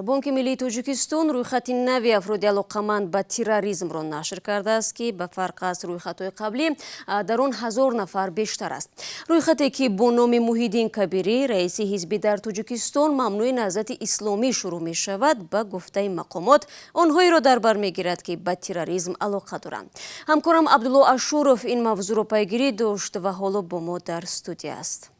Бонки Миллии Тоҷикистон рӯйхати нави афроди алоқаманд ба терроризмро нашр кардааст ки ба фарқ аз рӯйхатҳои қаблӣ дар он 1000 нафар бештар аст. рӯйхате ки бо номи Муҳиддин Кабирӣ раиси ҳизбӣ дар Тоҷикистон мамнӯи наҳзати исломӣ шурӯъ мешавад ба гуфтаи мақомот онҳоеро дар бар мегирад ки ба терроризм алоқа доранд. ҳамкорам Абдулло Ашуров ин мавзӯъро пайгирӣ дошт ва ҳоло бо мо дар студия аст.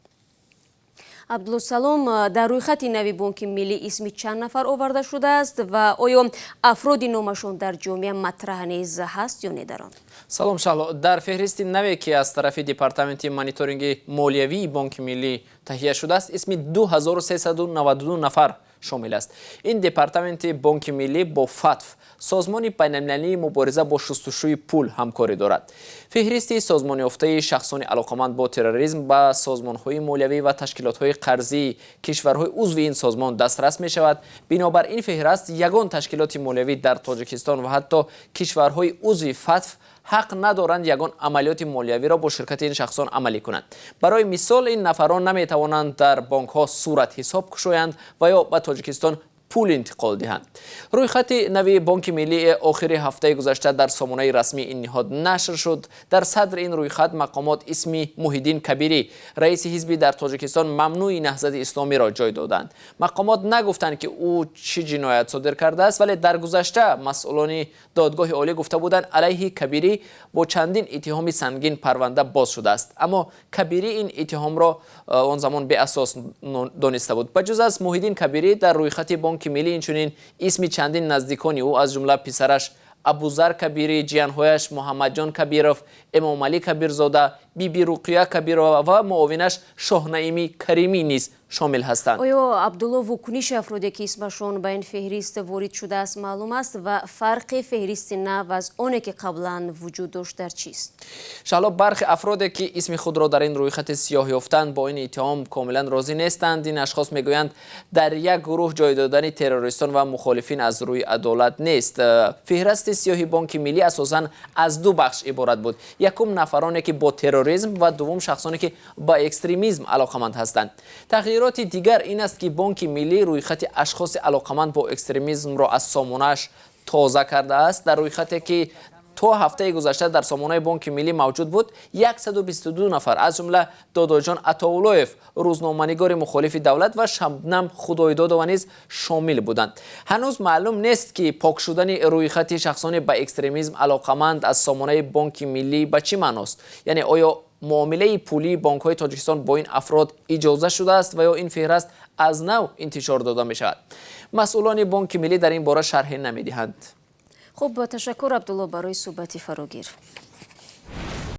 Абдулло салом, дар рӯйхати нави Бонки Миллӣ исми чанд нафар оварда шудааст ва оё афроди номашон дар ҷомеа матраҳ низ ҳаст ё не дар он? Салом Шаҳло, дар феҳристи наве ки аз тарафи департаменти мониторинги молиявии Бонки Миллӣ таҳия шудааст, исми 2392 нафар шомил аст. Ин департаменти Бонки Миллӣ бо ФАТФ, созмони байналмилалии мубориза бо шустушӯи пул ҳамкорӣ дорад. феҳристи созмонёфтаи шахсони алоқаманд бо терроризм ба созмонҳои молиявӣ ва ташкилотҳои қарзии кишварҳои узви ин созмон дастрас мешавад. бинобар ин феҳрист ягон ташкилоти молиявӣ дар Тоҷикистон ва ҳатто кишварҳои узви ФАТФ ҳақ надоранд ягон амалиёти молиявиро бо ширкати ин шахсон амалӣ кунанд. Барои мисол, ин нафарон наметавонанд дар бонкҳо сурат ҳисоб кушоянд ва ё ба Тоҷикистон пул интиқол диҳанд. рӯйхати нави Бонки Миллӣ охири ҳафтаи гузашта дар сомонаи расмии ин ниҳод нашр шуд. Дар садри ин рӯйхат мақомот исми Муҳиддин Кабирӣ, раиси ҳизби дар Тоҷикистон мамнӯи наҳзати исломиро ҷой доданд. мақомот нагуфтанд ки ӯ чӣ ҷиноят содир кардааст, вале дар гузашта масъулони додгоҳи олӣ гуфта буданд алайҳи Кабирӣ бо чандин иттиҳоми сангин парванда боз шудааст. аммо Кабирӣ ин иттиҳомро он замон беасос дониста буд. ба ҷуз аз Муҳиддин Кабирӣ дар рӯйхати Бонки Миллӣ инчунин исми чандин наздикони ӯ аз ҷумла писараш Абузар Кабирӣ, ҷиянҳояш Муҳаммадҷон Кабиров, Эмомалӣ Кабирзода, биби Руқия Кабирова ва муовинаш Шоҳнаими Каримӣ низ шомил ҳастанд. оё Абдулло, вукуниши афроде ки исмашон ба ин феҳрист ворид шудааст маълум аст ва фарқи феҳристи нав аз оне ки қаблан вуҷуд дошт дар чист? шаҳло, бархи афроде ки исми худро дар ин рӯйхати сиёҳ ёфтанд бо ин иттиҳом комилан розӣ нестанд. ин ашхос мегӯянд дар як гурӯҳ ҷой додани террористон ва мухолифин аз рӯи адолат нест. феҳристи сиёҳи Бонки Миллӣ асосан аз ду бахш иборат буд. якум нафароне ки бо терроризм ва дуввум шахсоне ки ба экстремизм алоқаманд ҳастанд. тағйироти дигар ин аст ки Бонки Миллӣ рӯйхати ашхоси алоқаманд бо экстремизмро аз сомонааш тоза кардааст. дар рӯйхате ки то ҳафтаи гузашта дар сомонаи Бонки Миллӣ мавҷуд буд, 122 нафар аз ҷумла Додоҷони Атовуллоев, рӯзноманигори мухолифи давлат ва Шабнам Худойдоваро низ шомил буданд. ҳанӯз маълум нест ки пок шудани рӯйхати шахсони ба экстремизм алоқаманд аз сомонаи Бонки Миллӣ ба чӣ маъност? яъне оё муомилаи пулии бонкҳои Тоҷикистон бо ин афрод иҷоза шудааст ва ё ин феҳрист аз нав интишор дода мешавад? масъулони Бонки Миллӣ дар ин бора шарҳе намедиҳанд. хуб, ташаккур Абдулло барои суҳбати фарогир.